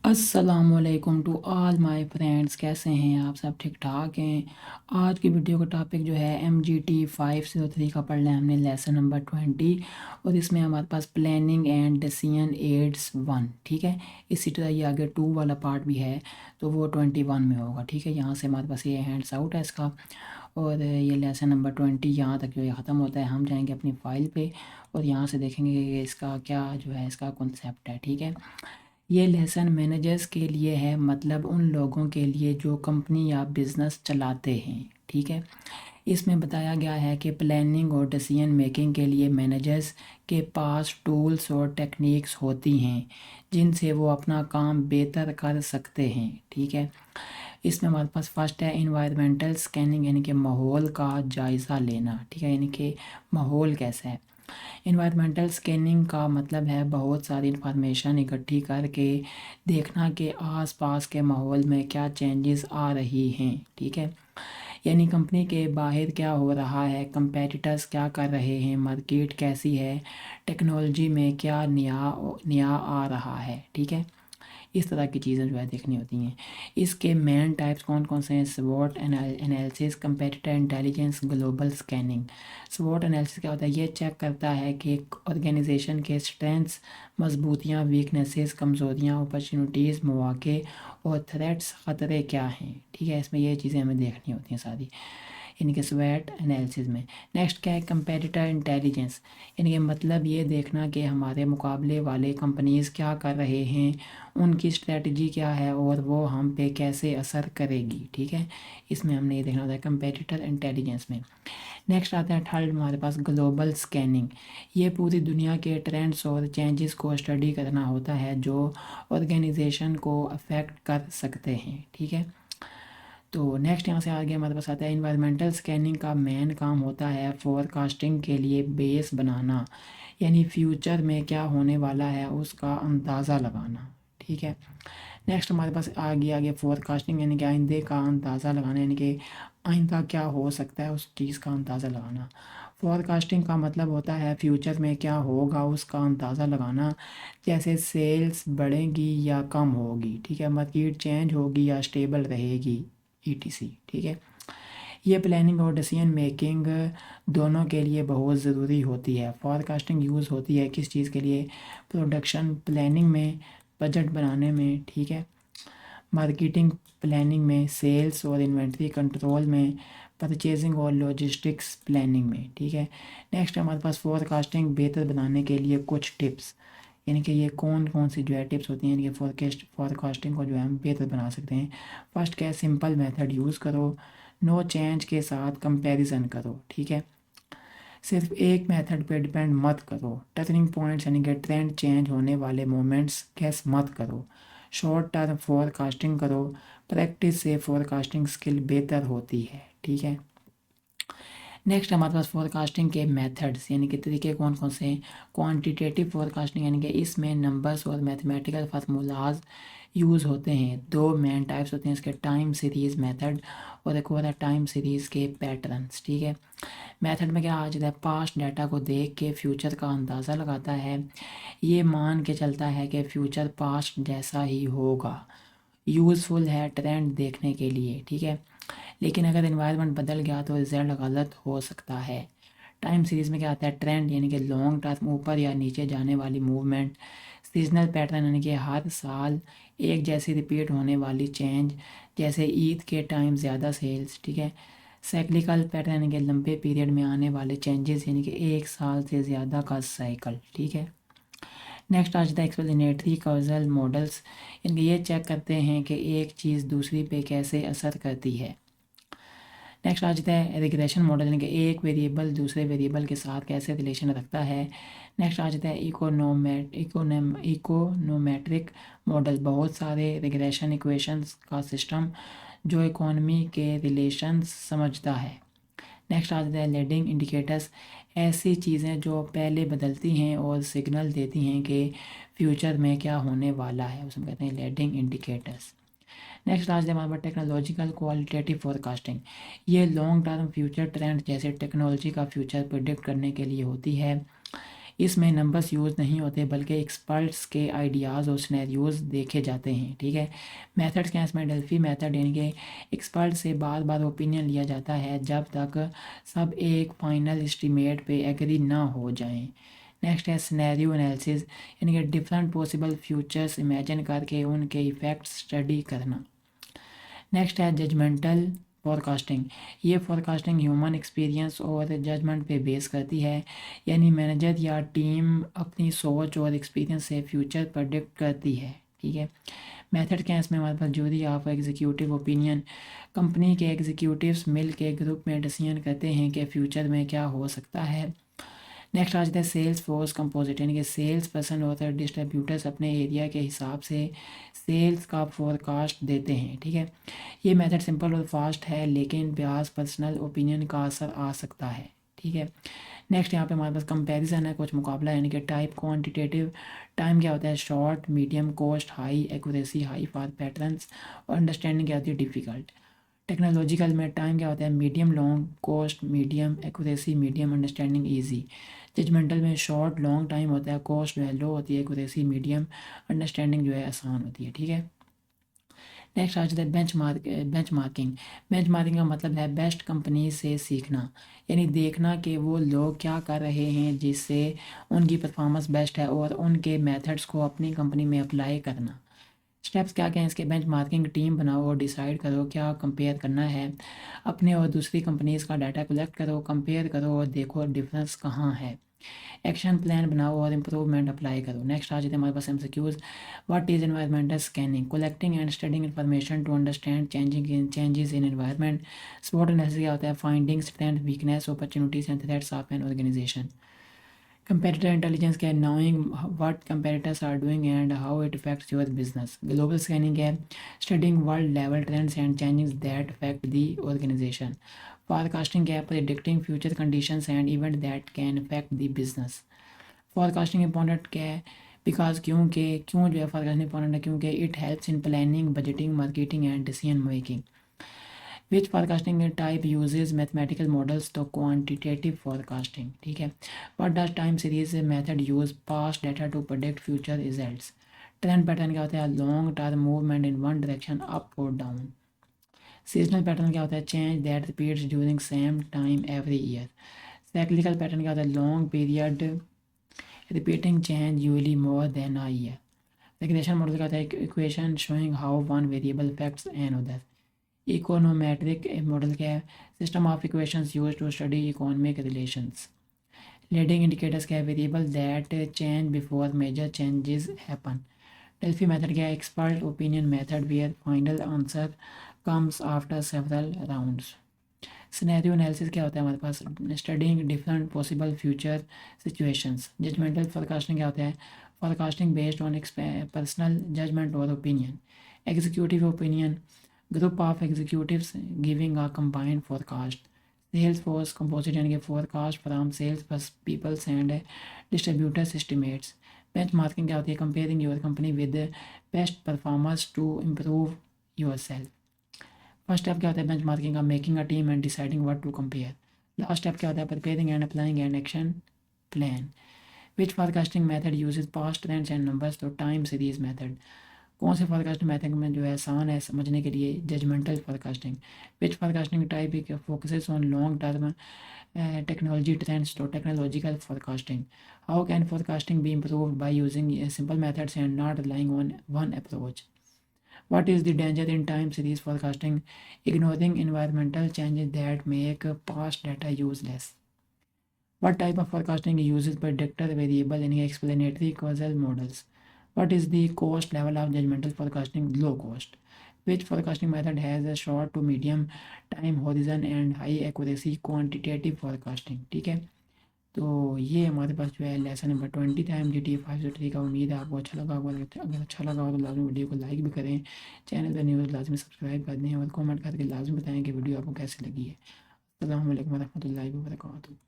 अस्सलामुअलैकुम to all my friends. कैसे हैं आप सब? ठीक ठाक हैं। आज की वीडियो का टॉपिक जो है MGT 503 का पढ़ लिया हमने, लेसन नंबर 20। और इसमें हमारे पास प्लानिंग एंड डिसीजन एड्स 1। ठीक है, इसी तरह ये आगे 2 वाला पार्ट भी है, तो वो 21 में होगा। ठीक है, यहाँ से हमारे पास ये हैंड्स आउट है इसका। और ये लेसन नंबर 20 यहाँ तक जो ये ख़त्म होता है। हम जाएंगे अपनी फ़ाइल पे और यहाँ से देखेंगे कि इसका क्या जो है इसका कॉन्सेप्ट है। ठीक है, ये लेसन मैनेजर्स के लिए है, मतलब उन लोगों के लिए जो कंपनी या बिजनेस चलाते हैं। ठीक है, इसमें बताया गया है कि प्लानिंग और डिसीजन मेकिंग के लिए मैनेजर्स के पास टूल्स और टेक्निक्स होती हैं जिनसे वो अपना काम बेहतर कर सकते हैं। ठीक है, इसमें हमारे पास फर्स्ट है इन्वायरमेंटल स्कैनिंग, यानी कि माहौल का जायज़ा लेना। ठीक है, यानी कि माहौल कैसा है। इन्वायरमेंटल स्कैनिंग का मतलब है बहुत सारी इंफॉर्मेशन इकट्ठी करके देखना कि आसपास के माहौल में क्या चेंजेस आ रही हैं। ठीक है, यानी कंपनी के बाहर क्या हो रहा है, कंपेटिटर्स क्या कर रहे हैं, मार्केट कैसी है, टेक्नोलॉजी में क्या नया नया आ रहा है। ठीक है, इस तरह की चीज़ें जो है देखनी होती हैं। इसके मेन टाइप्स कौन कौन से हैं? स्वॉट analysis, competitor intelligence, global scanning. स्वॉट एनालिसिस क्या होता है? ये चेक करता है कि ऑर्गेनाइजेशन के स्ट्रेंथ्स, मजबूतियाँ, वीकनेसेस, कमज़ोरियाँ, अपॉर्चुनिटीज़, मौके और थ्रेट्स, ख़तरे क्या हैं। ठीक है, इसमें ये चीज़ें हमें देखनी होती हैं सारी, यानी कि स्वैट एनालिसिस में। नेक्स्ट क्या है? कंपेटिटर इंटेलिजेंस, यानी कि मतलब ये देखना कि हमारे मुकाबले वाले कंपनीज क्या कर रहे हैं, उनकी स्ट्रेटजी क्या है और वो हम पे कैसे असर करेगी। ठीक है, इसमें हमने ये देखना होता है कंपेटिटर इंटेलिजेंस में। नेक्स्ट आता है थर्ड हमारे पास ग्लोबल स्कैनिंग। ये पूरी दुनिया के ट्रेंड्स और चेंजेस को स्टडी करना होता है जो ऑर्गेनाइजेशन को अफेक्ट कर सकते हैं। ठीक है, तो नेक्स्ट यहाँ से आगे हमारे पास आता है इन्वायरमेंटल स्कैनिंग का मेन काम होता है फोरकास्टिंग के लिए बेस बनाना, यानी फ्यूचर में क्या होने वाला है उसका अंदाज़ा लगाना। ठीक है, नेक्स्ट हमारे पास आगे आगे फोरकास्टिंग, यानी कि आइंदे का अंदाज़ा लगाना, यानी कि आइंदा क्या हो सकता है उस चीज़ का अंदाज़ा लगाना। फोरकास्टिंग का मतलब होता है फ्यूचर में क्या होगा उसका अंदाज़ा लगाना, जैसे सेल्स बढ़ेंगी या कम होगी। ठीक है, मार्केट चेंज होगी या स्टेबल रहेगी, ETC। ठीक है, ये प्लानिंग और डिसीजन मेकिंग दोनों के लिए बहुत ज़रूरी होती है। फॉरकास्टिंग यूज़ होती है किस चीज़ के लिए? प्रोडक्शन प्लानिंग में, बजट बनाने में। ठीक है, मार्केटिंग प्लानिंग में, सेल्स और इन्वेंट्री कंट्रोल में, परचेजिंग और लॉजिस्टिक्स प्लानिंग में। ठीक है, नेक्स्ट हमारे पास फोरकास्टिंग बेहतर बनाने के लिए कुछ टिप्स, यानी कि ये कौन कौन सी जो है टिप्स होती हैं, यानी कि फोरकास्टिंग को जो है हम बेहतर बना सकते हैं। फर्स्ट क्या है? सिंपल मेथड यूज़ करो, नो चेंज के साथ कंपैरिजन करो। ठीक है, सिर्फ एक मेथड पे डिपेंड मत करो। टर्निंग पॉइंट्स, यानी कि ट्रेंड चेंज होने वाले मोमेंट्स गेस मत करो। शॉर्ट टर्म फोरकास्टिंग करो, प्रैक्टिस से फोरकास्टिंग स्किल बेहतर होती है। ठीक है, नेक्स्ट हमारे पास फोरकास्टिंग के मेथड्स, यानी कि तरीके कौन कौन से हैं? क्वांटिटेटिव फोरकास्टिंग, यानी कि इसमें नंबर्स और मैथमेटिकल फार्मूलाज यूज़ होते हैं। दो मेन टाइप्स होते हैं इसके, टाइम सीरीज़ मेथड और एक और है टाइम सीरीज़ के पैटर्न्स। ठीक है, मेथड में क्या आ जाता है? पास्ट डाटा को देख के फ्यूचर का अंदाज़ा लगाता है, ये मान के चलता है कि फ्यूचर पास्ट जैसा ही होगा। यूज़फुल है ट्रेंड देखने के लिए। ठीक है, लेकिन अगर इन्वायरमेंट बदल गया तो रिजल्ट गलत हो सकता है। टाइम सीरीज़ में क्या आता है? ट्रेंड, यानी कि लॉन्ग टर्म ऊपर या नीचे जाने वाली मूवमेंट। सीजनल पैटर्न, यानी कि हर साल एक जैसी रिपीट होने वाली चेंज, जैसे ईद के टाइम ज़्यादा सेल्स। ठीक है, साइक्लिकल पैटर्न, यानी कि लंबे पीरियड में आने वाले चेंजेस, यानी कि एक साल से ज़्यादा का साइकिल। ठीक है, नेक्स्ट आ जाता है एक्सप्लेनेटरी कॉजल मॉडल्स, यानी कि ये चेक करते हैं कि एक चीज़ दूसरी पे कैसे असर करती है। नेक्स्ट आ जाता है रिग्रेशन मॉडल, यानी कि एक वेरिएबल दूसरे वेरिएबल के साथ कैसे रिलेशन रखता है। नेक्स्ट आ जाता है इकोनोमेट्रिक मॉडल, बहुत सारे रिग्रेशन इक्वेशंस का सिस्टम जो इकोनॉमी के रिलेशंस समझता है। नेक्स्ट आ जाता है लीडिंग इंडिकेटर्स, ऐसी चीज़ें जो पहले बदलती हैं और सिग्नल देती हैं कि फ्यूचर में क्या होने वाला है, उसमें कहते हैं लीडिंग इंडिकेटर्स। नेक्स्ट आज हमारे पास टेक्नोलॉजिकल क्वालिटेटिव फोरकास्टिंग, ये लॉन्ग टर्म फ्यूचर ट्रेंड जैसे टेक्नोलॉजी का फ्यूचर प्रिडिक्ट करने के लिए होती है। इसमें नंबर्स यूज़ नहीं होते बल्कि एक्सपर्ट्स के आइडियाज़ और सिनेरियोज़ देखे जाते हैं, ठीक है। मेथड्स क्या हैं इसमें? डेल्फी मेथड, यानी कि एक्सपर्ट से बार बार ओपिनियन लिया जाता है जब तक सब एक फाइनल एस्टीमेट पे एग्री ना हो जाएं। नेक्स्ट है सिनेरियो एनालिसिस, यानी कि डिफरेंट पॉसिबल फ्यूचर्स इमेजिन करके उनके इफ़ेक्ट्स स्टडी करना। नेक्स्ट है जजमेंटल फोरकास्टिंग। ये फोरकास्टिंग ह्यूमन एक्सपीरियंस और जजमेंट पे बेस करती है, यानी मैनेजर या टीम अपनी सोच और एक्सपीरियंस से फ्यूचर प्रेडिक्ट करती है, ठीक है। मेथड क्या है इसमें? हमारे पास jury of executive opinion, company के एग्जीक्यूटिव्स मिल के ग्रुप में डिसीजन करते हैं कि फ्यूचर में क्या हो सकता है। नेक्स्ट आ जाता है सेल्स फोर्स कंपोजिट, यानी कि सेल्स पर्सन और डिस्ट्रीब्यूटर्स अपने एरिया के हिसाब से सेल्स का फोरकास्ट देते हैं, ठीक है। ये मेथड सिंपल और फास्ट है लेकिन ब्याज पर्सनल ओपिनियन का असर आ सकता है, ठीक है। नेक्स्ट यहाँ पे हमारे पास कंपैरिजन है, कुछ मुकाबला, यानी कि टाइप क्वांटिटेटिव टाइम क्या होता है? Short, medium, cost, high accuracy, high for patterns, और अंडरस्टैंडिंग क्या होती है? डिफ़िकल्ट। टेक्नोलॉजिकल में टाइम क्या होता है? Medium long, cost medium, accuracy medium, understanding easy. Judgmental में शॉर्ट लॉन्ग टाइम होता है, कॉस्ट जो है लो होती है, एक्यूरेसी मीडियम, अंडरस्टैंडिंग जो है आसान होती है, ठीक है। नेक्स्ट आ जाता है बेंच मार्किंग। बेंच मार्किंग का मतलब है बेस्ट कंपनी से सीखना, यानी देखना कि वो लोग क्या कर रहे हैं जिससे उनकी परफॉर्मेंस बेस्ट है और उनके मेथड्स को अपनी कंपनी में अप्लाई करना। स्टेप्स क्या क्या हैं इसके? बेंच मार्किंग, टीम बनाओ और डिसाइड करो क्या कंपेयर करना है, अपने और दूसरी कंपनीज़ का डाटा कलेक्ट करो, कंपेयर करो और देखो डिफरेंस कहाँ है। एक्शन प्लान बनाओ और इम्प्रूवमेंट अप्लाई करो। नेक्स्ट आ जाते हैं हमारे पास MCQs. What is environmental scanning? Collecting and studying information to understand changes in environment. SWOT analysis क्या होता है? Finding strength, weakness, opportunities and threats of an organisation. Competitor intelligence क्या है? knowing what competitors are doing and how it affects your business. Global scanning क्या है? studying world level trends and changes that affect the organization. Forecasting क्या है? predicting future conditions and events that can affect the business. Forecasting important क्या है? Because क्यों जो है forecasting important है? क्योंकि it helps in planning, budgeting, marketing and decision making. Which forecasting type uses mathematical models? तो क्वांटिटेटिव फोरकास्टिंग, ठीक है। What does time series method use? Past data to predict future results. Trend pattern क्या होता है? Long term movement in one direction, up और down. Seasonal pattern क्या होता है? Change that repeats during same time every year. Cyclical pattern क्या होता है? Long period repeating change usually more than a year. Regression model क्या होता है? Equation showing how one variable affects another. Econometric model क्या है? System of equations use to study economic relations. Leading indicators क्या है? Variable that change before major changes happen. Delphi method क्या है? Expert opinion method where final answer comes after several rounds. Scenario analysis क्या होता है हमारे पास? Studying different possible future situations. Judgemental forecasting क्या होता है? Forecasting based on personal judgement और opinion. Executive opinion, group of executives giving a combined forecast. Salesforce composite यानी कि forecast from sales people's and distributors estimates. Benchmarking क्या होती है? Comparing your company with the best performers to improve yourself. First step क्या होता है benchmarking का? Making a team and deciding what to compare. Last step क्या होता है? Preparing and applying and action plan. Which forecasting method uses past trends and numbers? तो time series method. कौन से फोरकास्टिंग मेथड में जो है आसान है समझने के लिए? Judgemental forecasting. Which forecasting type focuses on long term technology trends? तो technological forecasting. How can forecasting be improved by using simple methods and not relying on one approach? What is the danger in time series forecasting? Ignoring environmental changes that make past data useless. What type of forecasting uses predictor variable in explanatory causal models? What is the cost level of judgmental forecasting? Low cost. Which forecasting method has a short to medium time horizon and high accuracy? Quantitative forecasting, ठीक है। तो ये हमारे पास जो है lesson number 20 था MGT 503 का। उम्मीद है आपको अच्छा लगा होगा। अगर अच्छा लगा हो तो लाजमी वीडियो को लाइक भी करें, चैनल पर न्यूज़ लाजमी सब्सक्राइब कर दें और कमेंट करके लाजमी बताएं कि वीडियो आपको कैसी लगी है। अस्सलाम वालेकुम रहमतुल्लाहि व बरकातहू।